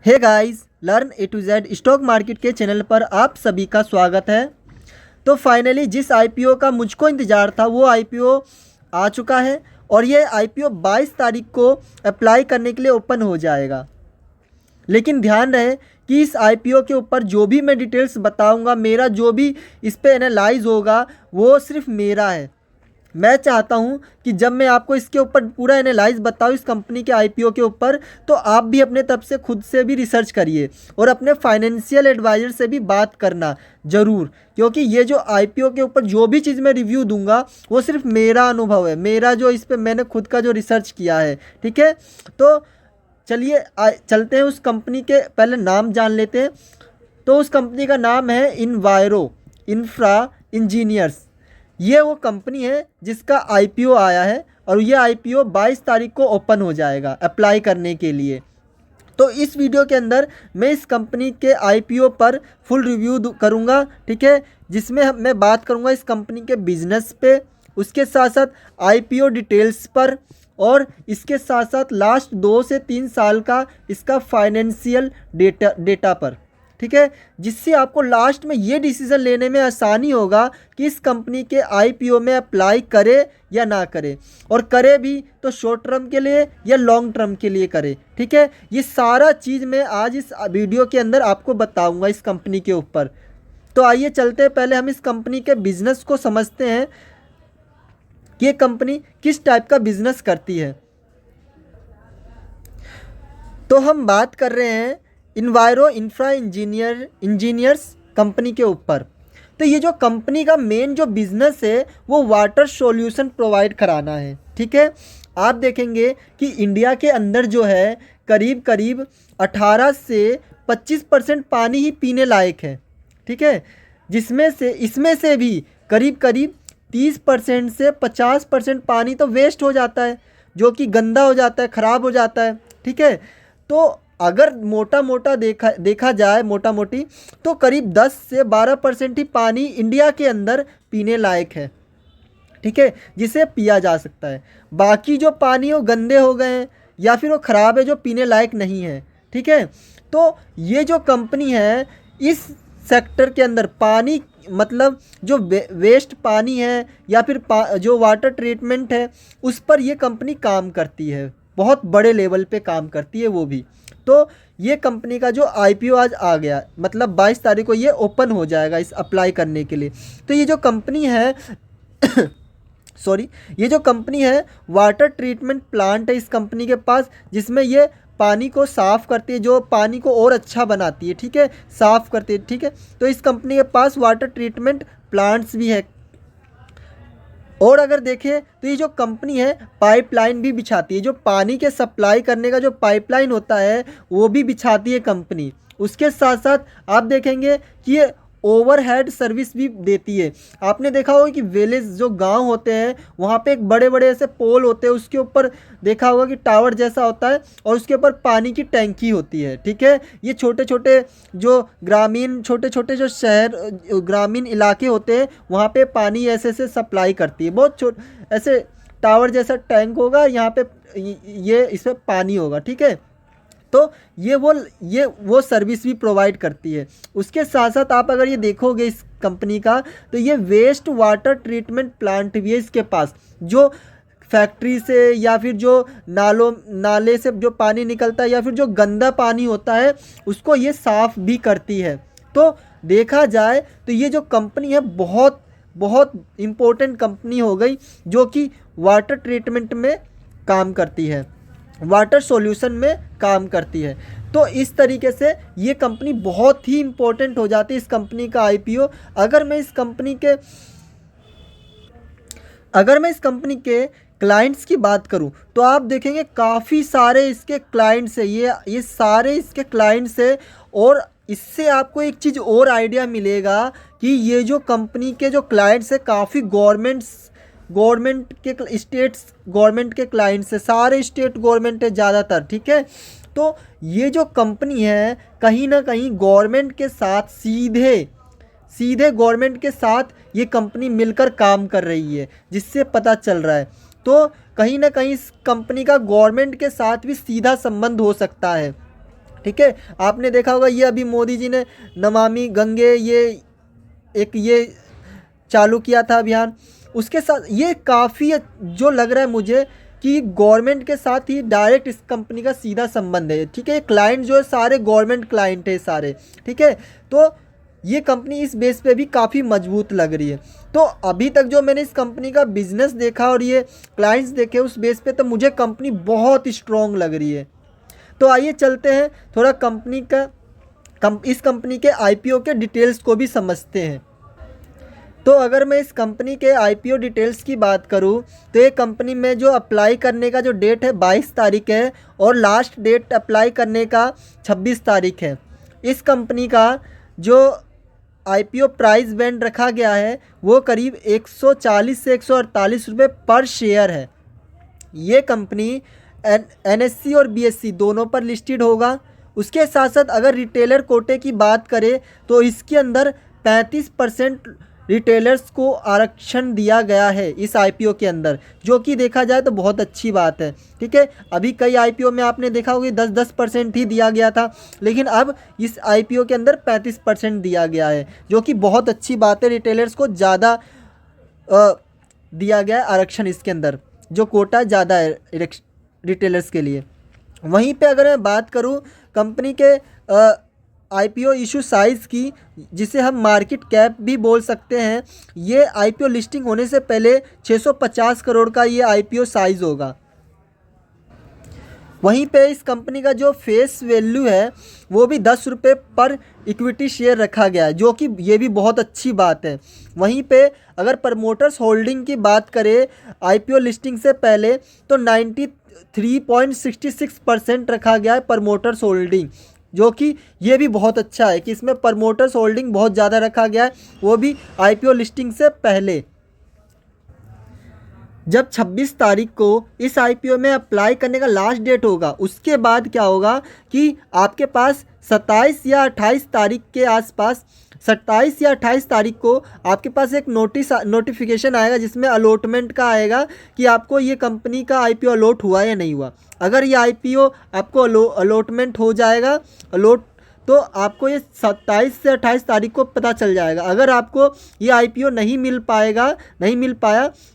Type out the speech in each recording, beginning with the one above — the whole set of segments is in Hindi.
Hey guys, learn A to Z stock market के चैनल पर आप सभी का स्वागत है। तो फाइनली जिस आईपीओ का मुझको इंतज़ार था वो आईपीओ आ चुका है और ये आईपीओ 22 तारीख को अप्लाई करने के लिए ओपन हो जाएगा। लेकिन ध्यान रहे कि इस आईपीओ के ऊपर जो भी मैं डिटेल्स बताऊंगा, मेरा जो भी इस पे एनालाइज होगा वो सिर्फ मेरा है। मैं चाहता हूं कि जब मैं आपको इसके ऊपर पूरा एनालाइज बताऊं इस कंपनी के आईपीओ के ऊपर, तो आप भी अपने तरफ से खुद से भी रिसर्च करिए और अपने फाइनेंशियल एडवाइज़र से भी बात करना ज़रूर, क्योंकि ये जो आईपीओ के ऊपर जो भी चीज़ मैं रिव्यू दूंगा वो सिर्फ मेरा अनुभव है, मेरा जो इस पर मैंने खुद का जो रिसर्च किया है। ठीक है, तो चलिए चलते हैं उस कंपनी के पहले नाम जान लेते हैं। तो उस कंपनी का नाम है इन्वायरो इंफ्रा इंजीनियर्स। ये वो कंपनी है जिसका आईपीओ आया है और ये आईपीओ 22 तारीख को ओपन हो जाएगा अप्लाई करने के लिए। तो इस वीडियो के अंदर मैं इस कंपनी के आईपीओ पर फुल रिव्यू करूँगा। ठीक है, जिसमें मैं बात करूँगा इस कंपनी के बिजनेस पे, उसके साथ साथ आईपीओ डिटेल्स पर और इसके साथ साथ लास्ट 2 से 3 साल का इसका फाइनेंशियल डेटा पर। ठीक है, जिससे आपको लास्ट में ये डिसीज़न लेने में आसानी होगा कि इस कंपनी के आईपीओ में अप्लाई करे या ना करे, और करे भी तो शॉर्ट टर्म के लिए या लॉन्ग टर्म के लिए करे। ठीक है, ये सारा चीज़ मैं आज इस वीडियो के अंदर आपको बताऊंगा इस कंपनी के ऊपर। तो आइए चलते हैं, पहले हम इस कंपनी के बिजनेस को समझते हैं कि ये कंपनी किस टाइप का बिजनेस करती है। तो हम बात कर रहे हैं इन्वायरो इंफ्रा इंजीनियर्स कंपनी के ऊपर। तो ये जो कंपनी का मेन जो बिज़नेस है वो वाटर सॉल्यूशन प्रोवाइड कराना है। ठीक है, आप देखेंगे कि इंडिया के अंदर जो है करीब करीब 18 से 25% पानी ही पीने लायक है। ठीक है, इसमें से भी करीब करीब 30% से 50% पानी तो वेस्ट हो जाता है, जो कि गंदा हो जाता है, ख़राब हो जाता है। ठीक है, तो अगर मोटा मोटा देखा जाए मोटा मोटी, तो करीब 10 से 12% ही पानी इंडिया के अंदर पीने लायक है। ठीक है, जिसे पिया जा सकता है। बाकी जो पानी वो गंदे हो गए हैं या फिर वो ख़राब है, जो पीने लायक नहीं है। ठीक है, तो ये जो कंपनी है इस सेक्टर के अंदर पानी, मतलब जो वेस्ट पानी है या फिर जो वाटर ट्रीटमेंट है, उस पर ये कंपनी काम करती है, बहुत बड़े लेवल पे काम करती है वो भी। तो ये कंपनी का जो आईपीओ आज आ गया, मतलब 22 तारीख को ये ओपन हो जाएगा इस अप्लाई करने के लिए। तो ये जो कंपनी है ये जो कंपनी है वाटर ट्रीटमेंट प्लांट है इस कंपनी के पास, जिसमें ये पानी को साफ़ करती है, जो पानी को और अच्छा बनाती है। ठीक है, साफ़ करती है। ठीक है, तो इस कंपनी के पास वाटर ट्रीटमेंट प्लांट्स भी है। और अगर देखें तो ये जो कंपनी है पाइपलाइन भी बिछाती है, जो पानी के सप्लाई करने का जो पाइपलाइन होता है वो भी बिछाती है कंपनी। उसके साथ साथ आप देखेंगे कि ये ओवरहेड सर्विस भी देती है। आपने देखा होगा कि विलेज जो गांव होते हैं वहाँ पे एक बड़े बड़े ऐसे पोल होते हैं, उसके ऊपर देखा होगा कि टावर जैसा होता है और उसके ऊपर पानी की टैंकी होती है। ठीक है, ये छोटे छोटे जो ग्रामीण इलाके होते हैं वहाँ पे पानी ऐसे से सप्लाई करती है। बहुत ऐसे टावर जैसा टैंक होगा, यहाँ पे ये इसमें पानी होगा। ठीक है, तो ये वो सर्विस भी प्रोवाइड करती है। उसके साथ साथ आप अगर ये देखोगे इस कंपनी का, तो ये वेस्ट वाटर ट्रीटमेंट प्लांट भी है इसके पास, जो फैक्ट्री से या फिर जो नाले से जो पानी निकलता है या फिर जो गंदा पानी होता है उसको ये साफ़ भी करती है। तो देखा जाए तो ये जो कंपनी है बहुत बहुत इम्पोर्टेंट कंपनी हो गई, जो कि वाटर ट्रीटमेंट में काम करती है, वाटर सॉल्यूशन में काम करती है। तो इस तरीके से ये कंपनी बहुत ही इम्पोर्टेंट हो जाती है, इस कंपनी का आईपीओ। अगर मैं इस कंपनी के क्लाइंट्स की बात करूं तो आप देखेंगे काफ़ी सारे इसके क्लाइंट्स हैं, ये सारे इसके क्लाइंट्स हैं। और इससे आपको एक चीज़ और आइडिया मिलेगा कि ये जो कंपनी के जो क्लाइंट्स हैं काफ़ी स्टेट्स गवर्नमेंट के क्लाइंट्स है, सारे स्टेट गवर्नमेंट है ज़्यादातर। ठीक है, तो ये जो कंपनी है कहीं ना कहीं गवर्नमेंट के साथ सीधे गवर्नमेंट के साथ ये कंपनी मिलकर काम कर रही है, जिससे पता चल रहा है। तो कहीं ना कहीं इस कंपनी का गवर्नमेंट के साथ भी सीधा संबंध हो सकता है। ठीक है, आपने देखा होगा ये अभी मोदी जी ने नमामि गंगे ये चालू किया था अभियान। उसके साथ ये काफ़ी जो लग रहा है मुझे कि गवर्नमेंट के साथ ही डायरेक्ट इस कंपनी का सीधा संबंध है। ठीक है, क्लाइंट जो है सारे गवर्नमेंट क्लाइंट है सारे। ठीक है, तो ये कंपनी इस बेस पे भी काफ़ी मजबूत लग रही है। तो अभी तक जो मैंने इस कंपनी का बिजनेस देखा और ये क्लाइंट्स देखे उस बेस पे, तो मुझे कंपनी बहुत स्ट्रॉन्ग लग रही है। तो आइए चलते हैं थोड़ा इस कंपनी के आईपीओ के डिटेल्स को भी समझते हैं। तो अगर मैं इस कंपनी के आईपीओ डिटेल्स की बात करूं तो ये कंपनी में जो अप्लाई करने का जो डेट है 22 तारीख है और लास्ट डेट अप्लाई करने का 26 तारीख है। इस कंपनी का जो आईपीओ प्राइस बैंड रखा गया है वो करीब 140 से 148 रुपये पर शेयर है। ये कंपनी एनएससी और बीएससी दोनों पर लिस्टेड होगा। उसके साथ साथ अगर रिटेलर कोटे की बात करें तो इसके अंदर 35% रिटेलर्स को आरक्षण दिया गया है इस आईपीओ के अंदर, जो कि देखा जाए तो बहुत अच्छी बात है। ठीक है, अभी कई आईपीओ में आपने देखा होगा 10% ही दिया गया था, लेकिन अब इस आईपीओ के अंदर 35% दिया गया है, जो कि बहुत अच्छी बात है। रिटेलर्स को ज़्यादा दिया गया है आरक्षण, इसके अंदर जो कोटा ज़्यादा है रिटेलर्स के लिए। वहीं पे अगर मैं बात करूं कंपनी के आईपीओ इशू साइज़ की, जिसे हम मार्केट कैप भी बोल सकते हैं, ये आईपीओ लिस्टिंग होने से पहले 650 करोड़ का ये आईपीओ साइज़ होगा। वहीं पे इस कंपनी का जो फेस वैल्यू है वो भी 10 रुपये पर इक्विटी शेयर रखा गया है, जो कि ये भी बहुत अच्छी बात है। वहीं पे अगर प्रमोटर्स होल्डिंग की बात करें आईपीओ लिस्टिंग से पहले तो 93.66% रखा गया है प्रमोटर्स होल्डिंग, जो कि ये भी बहुत अच्छा है कि इसमें प्रमोटर्स होल्डिंग बहुत ज़्यादा रखा गया है, वो भी आईपीओ लिस्टिंग से पहले। जब 26 तारीख को इस आईपीओ में अप्लाई करने का लास्ट डेट होगा, उसके बाद क्या होगा कि आपके पास 27 या 28 तारीख के आसपास 27 या 28 तारीख को आपके पास एक नोटिफिकेशन आएगा जिसमें अलॉटमेंट का आएगा कि आपको ये कंपनी का आईपीओ अलॉट हुआ या नहीं हुआ। अगर ये आईपीओ आपको अलॉटमेंट हो जाएगा तो आपको ये 27 से 28 तारीख को पता चल जाएगा। अगर आपको ये आईपीओ नहीं मिल पाया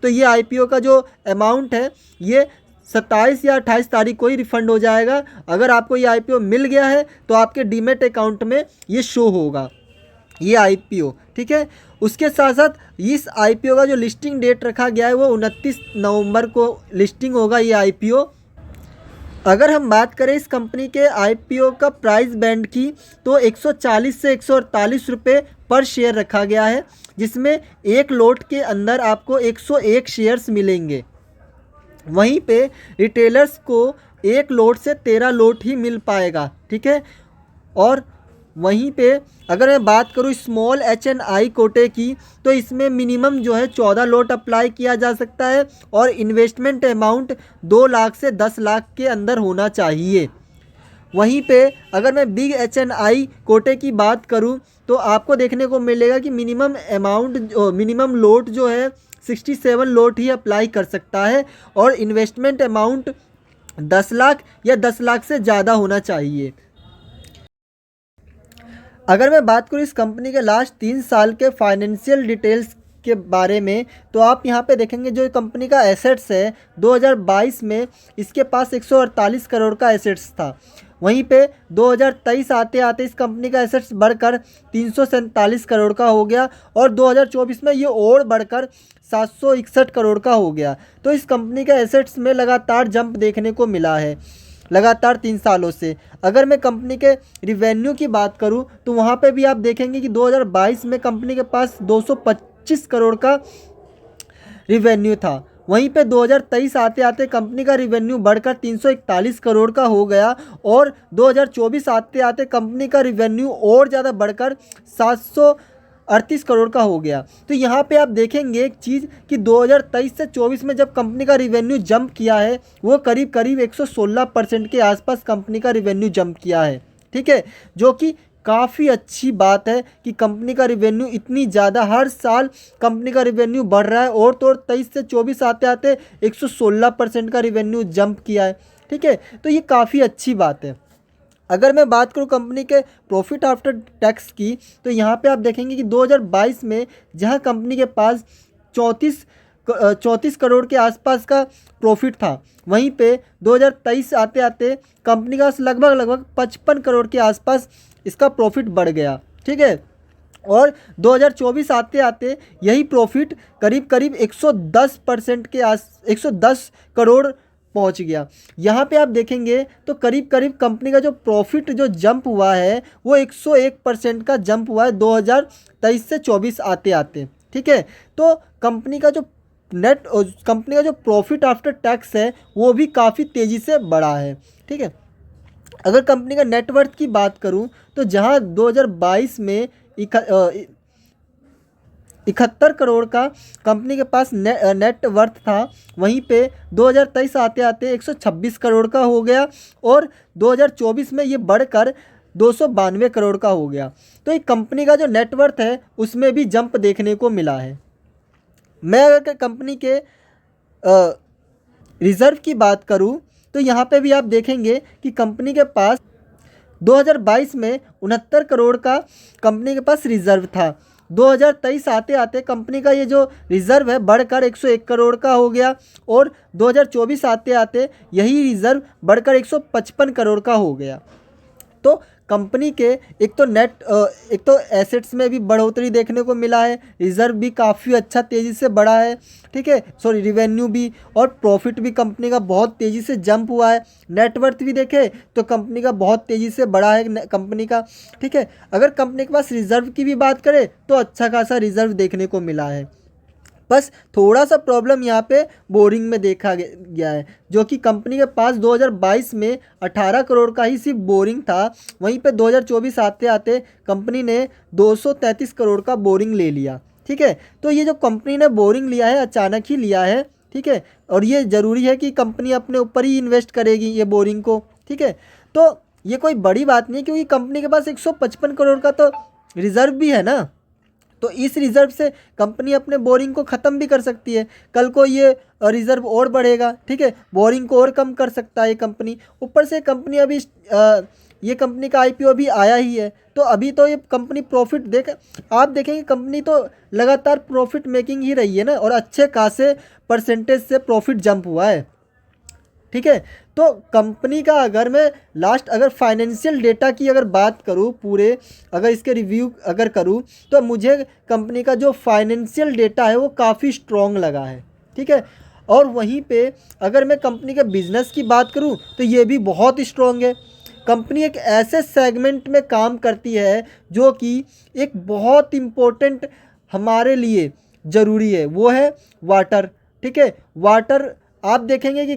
तो ये आईपीओ का जो अमाउंट है ये 27 या 28 तारीख को ही रिफ़ंड हो जाएगा। अगर आपको ये आईपीओ मिल गया है तो आपके डीमेट अकाउंट में ये शो होगा ये आईपीओ। ठीक है, उसके साथ साथ इस आईपीओ का जो लिस्टिंग डेट रखा गया है वो 29 नवंबर को लिस्टिंग होगा ये आईपीओ। अगर हम बात करें इस कंपनी के आईपीओ का प्राइस बैंड की तो 140 से 148 रुपये पर शेयर रखा गया है, जिसमें एक लोट के अंदर आपको 101 शेयर्स मिलेंगे। वहीं पे रिटेलर्स को एक लोट से 13 लोट ही मिल पाएगा। ठीक है, और वहीं पे अगर मैं बात करूँ स्मॉल HNI कोटे की तो इसमें मिनिमम जो है 14 लोट अप्लाई किया जा सकता है और इन्वेस्टमेंट अमाउंट 2 लाख से 10 लाख के अंदर होना चाहिए। वहीं पे अगर मैं बिग HNI कोटे की बात करूं तो आपको देखने को मिलेगा कि मिनिमम लोट जो है 67 लोट ही अप्लाई कर सकता है और इन्वेस्टमेंट अमाउंट 10 लाख या 10 लाख से ज़्यादा होना चाहिए। अगर मैं बात करूँ इस कंपनी के लास्ट 3 साल के फाइनेंशियल डिटेल्स के बारे में तो आप यहाँ पे देखेंगे जो कंपनी का एसेट्स है 2022 में इसके पास 148 करोड़ का एसेट्स था। वहीं पे 2023 आते आते इस कंपनी का एसेट्स बढ़कर 347 करोड़ का हो गया और 2024 में ये और बढ़कर 761 करोड़ का हो गया। तो इस कंपनी का एसेट्स में लगातार जंप देखने को मिला है लगातार 3 सालों से। अगर मैं कंपनी के रिवेन्यू की बात करूं तो वहां पे भी आप देखेंगे कि 2022 में कंपनी के पास 225 करोड़ का रिवेन्यू था। वहीं पे 2023 आते आते कंपनी का रिवेन्यू बढ़कर 341 करोड़ का हो गया और 2024 आते आते कंपनी का रिवेन्यू और ज़्यादा बढ़कर 738 करोड़ का हो गया। तो यहाँ पे आप देखेंगे एक चीज़ कि 2023 से 24 में जब कंपनी का रिवेन्यू जंप किया है वो करीब 116% के आसपास कंपनी का रिवेन्यू जंप किया है। ठीक है, जो कि काफ़ी अच्छी बात है कि कंपनी का रिवेन्यू इतनी ज़्यादा हर साल कंपनी का रिवेन्यू बढ़ रहा है और तो 23 से 24 आते आते 116% का रिवेन्यू जंप किया है। ठीक है, तो ये काफ़ी अच्छी बात है। अगर मैं बात करूँ कंपनी के प्रॉफिट आफ्टर टैक्स की, तो यहाँ पे आप देखेंगे कि 2022 में जहाँ कंपनी के पास 34 करोड़ के आसपास का प्रॉफिट था, वहीं पे 2023 आते आते कंपनी का लगभग 55 करोड़ के आसपास इसका प्रॉफिट बढ़ गया। ठीक है, और 2024 आते आते यही प्रॉफिट करीब करीब 110% के 110 करोड़ पहुंच गया। यहाँ पे आप देखेंगे तो करीब करीब कंपनी का जो प्रॉफिट जो जंप हुआ है वो 101% का जंप हुआ है 2023 से 24 आते आते। ठीक है, तो कंपनी का जो प्रॉफिट आफ्टर टैक्स है वो भी काफ़ी तेज़ी से बढ़ा है। ठीक है, अगर कंपनी का नेटवर्थ की बात करूं तो जहां 2022 में 71 करोड़ का कंपनी के पास नेट वर्थ था, वहीं पे 2023 आते आते 126 करोड़ का हो गया और 2024 में ये बढ़कर 292 करोड़ का हो गया। तो ये कंपनी का जो नेटवर्थ है उसमें भी जंप देखने को मिला है। मैं अगर कंपनी के रिज़र्व की बात करूं तो यहाँ पे भी आप देखेंगे कि कंपनी के पास 2022 में 69 करोड़ का कंपनी के पास रिज़र्व था। 2023 आते आते कंपनी का ये जो रिज़र्व है बढ़कर 101 करोड़ का हो गया और 2024 आते आते यही रिज़र्व बढ़कर 155 करोड़ का हो गया। तो कंपनी के एक तो एसेट्स में भी बढ़ोतरी देखने को मिला है, रिज़र्व भी काफ़ी अच्छा तेज़ी से बढ़ा है। ठीक है, रिवेन्यू भी और प्रॉफिट भी कंपनी का बहुत तेज़ी से जंप हुआ है। नेटवर्थ भी देखें तो कंपनी का बहुत तेज़ी से बढ़ा है कंपनी का। ठीक है, अगर कंपनी के पास रिज़र्व की भी बात करें तो अच्छा खासा रिज़र्व देखने को मिला है। बस थोड़ा सा प्रॉब्लम यहाँ पे बोरिंग में देखा गया है, जो कि कंपनी के पास 2022 में 18 करोड़ का ही सिर्फ बोरिंग था, वहीं पे 2024 आते आते कंपनी ने 233 करोड़ का बोरिंग ले लिया। ठीक है, तो ये जो कंपनी ने बोरिंग लिया है अचानक ही लिया है। ठीक है, और ये ज़रूरी है कि कंपनी अपने ऊपर ही इन्वेस्ट करेगी ये बोरिंग को। ठीक है, तो ये कोई बड़ी बात नहीं, क्योंकि कंपनी के पास 155 करोड़ का तो रिज़र्व भी है ना, तो इस रिज़र्व से कंपनी अपने बोरिंग को ख़त्म भी कर सकती है। कल को ये रिज़र्व और बढ़ेगा। ठीक है, बोरिंग को और कम कर सकता है ये कंपनी। ऊपर से कंपनी अभी ये कंपनी का आईपीओ भी आया ही है, तो अभी तो ये कंपनी प्रॉफिट आप देखेंगे कंपनी तो लगातार प्रॉफिट मेकिंग ही रही है ना, और अच्छे खासे परसेंटेज से प्रॉफिट जंप हुआ है। ठीक है, तो कंपनी का अगर फाइनेंशियल डेटा की अगर बात करूँ अगर इसके रिव्यू अगर करूँ तो मुझे कंपनी का जो फाइनेंशियल डेटा है वो काफ़ी स्ट्रॉन्ग लगा है। ठीक है, और वहीं पे अगर मैं कंपनी के बिज़नेस की बात करूँ तो ये भी बहुत स्ट्रॉन्ग है। कंपनी एक ऐसे सेगमेंट में काम करती है जो कि एक बहुत इम्पोर्टेंट हमारे लिए ज़रूरी है, वो है वाटर। ठीक है, वाटर आप देखेंगे कि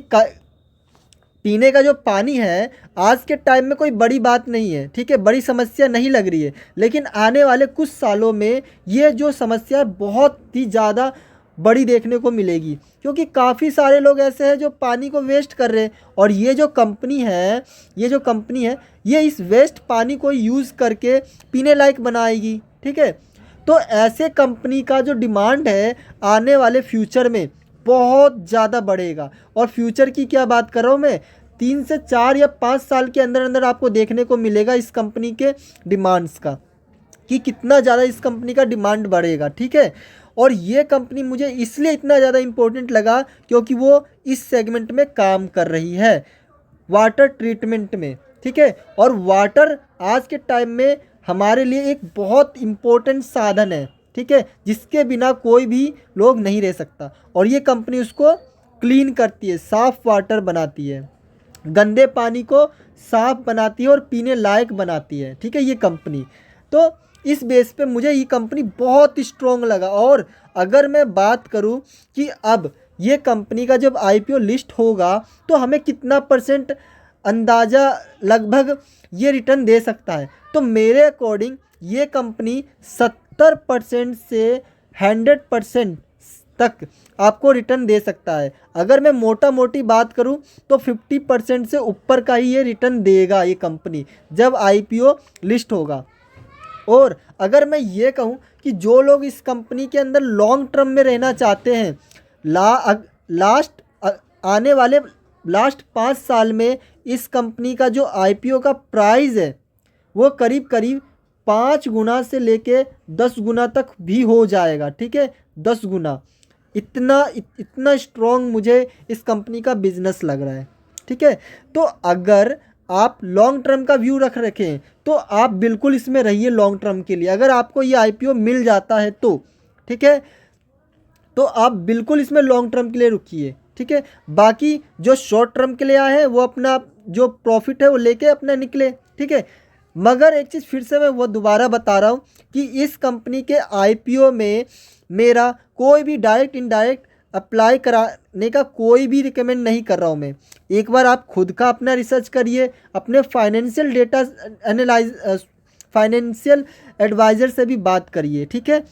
पीने का जो पानी है आज के टाइम में कोई बड़ी बात नहीं है। ठीक है, बड़ी समस्या नहीं लग रही है, लेकिन आने वाले कुछ सालों में ये जो समस्या बहुत ही ज़्यादा बड़ी देखने को मिलेगी, क्योंकि काफ़ी सारे लोग ऐसे हैं जो पानी को वेस्ट कर रहे हैं, और ये जो कंपनी है ये इस वेस्ट पानी को यूज़ करके पीने लायक बनाएगी। ठीक है, तो ऐसे कंपनी का जो डिमांड है आने वाले फ्यूचर में बहुत ज़्यादा बढ़ेगा। और फ्यूचर की क्या बात कर रहा हूँ मैं, 3 से 4 या 5 साल के अंदर अंदर आपको देखने को मिलेगा इस कंपनी के डिमांड्स का, कि कितना ज़्यादा इस कंपनी का डिमांड बढ़ेगा। ठीक है, और ये कंपनी मुझे इसलिए इतना ज़्यादा इम्पोर्टेंट लगा क्योंकि वो इस सेगमेंट में काम कर रही है, वाटर ट्रीटमेंट में। ठीक है, और वाटर आज के टाइम में हमारे लिए एक बहुत इम्पोर्टेंट साधन है। ठीक है, जिसके बिना कोई भी लोग नहीं रह सकता, और ये कंपनी उसको क्लीन करती है, साफ़ वाटर बनाती है, गंदे पानी को साफ़ बनाती है और पीने लायक बनाती है। ठीक है, ये कंपनी, तो इस बेस पे मुझे ये कंपनी बहुत स्ट्रॉन्ग लगा। और अगर मैं बात करूं कि अब ये कंपनी का जब आईपीओ लिस्ट होगा तो हमें कितना परसेंट अंदाज़ा लगभग ये रिटर्न दे सकता है, तो मेरे अकॉर्डिंग ये कंपनी 70% से 100% तक आपको रिटर्न दे सकता है। अगर मैं मोटी बात करूं तो 50% से ऊपर का ही ये रिटर्न देगा ये कंपनी जब आईपीओ लिस्ट होगा। और अगर मैं ये कहूं कि जो लोग इस कंपनी के अंदर लॉन्ग टर्म में रहना चाहते हैं, आने वाले लास्ट 5 साल में इस कंपनी का जो आईपीओ का प्राइस है वो करीब करीब 5 गुना से लेके 10 गुना तक भी हो जाएगा, ठीक है, 10 गुना। इतना स्ट्रॉन्ग मुझे इस कंपनी का बिजनेस लग रहा है, ठीक है। तो अगर आप लॉन्ग टर्म का व्यू रख रखे हैं तो आप बिल्कुल इसमें रहिए लॉन्ग टर्म के लिए। अगर आपको ये आईपीओ मिल जाता है तो ठीक है, तो आप बिल्कुल इसमें लॉन्ग टर्म के लिए रुकिए, ठीक है। बाकी जो शॉर्ट टर्म के लिए आए हैं वो अपना जो प्रॉफिट है वो लेके अपना निकले, ठीक है। मगर एक चीज़ फिर से मैं वो दोबारा बता रहा हूँ कि इस कंपनी के आईपीओ में मेरा कोई भी डायरेक्ट इनडायरेक्ट अप्लाई कराने का कोई भी रिकमेंड नहीं कर रहा हूँ मैं। एक बार आप खुद का अपना रिसर्च करिए, अपने फाइनेंशियल डेटा फाइनेंशियल एडवाइज़र से भी बात करिए, ठीक है,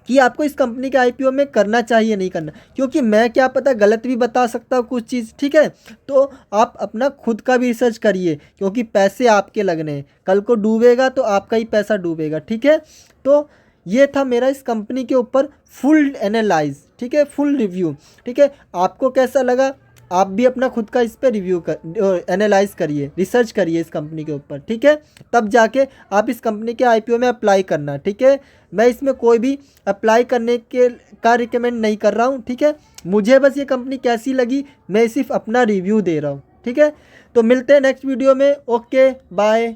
कि आपको इस कंपनी के आईपीओ में करना चाहिए नहीं करना, क्योंकि मैं क्या पता गलत भी बता सकता हूँ कुछ चीज़, ठीक है। तो आप अपना खुद का भी रिसर्च करिए, क्योंकि पैसे आपके लगने हैं, कल को डूबेगा तो आपका ही पैसा डूबेगा, ठीक है। तो ये था मेरा इस कंपनी के ऊपर फुल एनालाइज, ठीक है, फुल रिव्यू, ठीक है। आपको कैसा लगा, आप भी अपना खुद का इस पर रिव्यू कर एनालाइज करिए, रिसर्च करिए इस कंपनी के ऊपर, ठीक है, तब जाके आप इस कंपनी के आईपीओ में अप्लाई करना, ठीक है। मैं इसमें कोई भी अप्लाई करने के का रिकमेंड नहीं कर रहा हूँ, ठीक है। मुझे बस ये कंपनी कैसी लगी मैं सिर्फ अपना रिव्यू दे रहा हूँ, ठीक है। तो मिलते हैं नेक्स्ट वीडियो में, ओके बाय।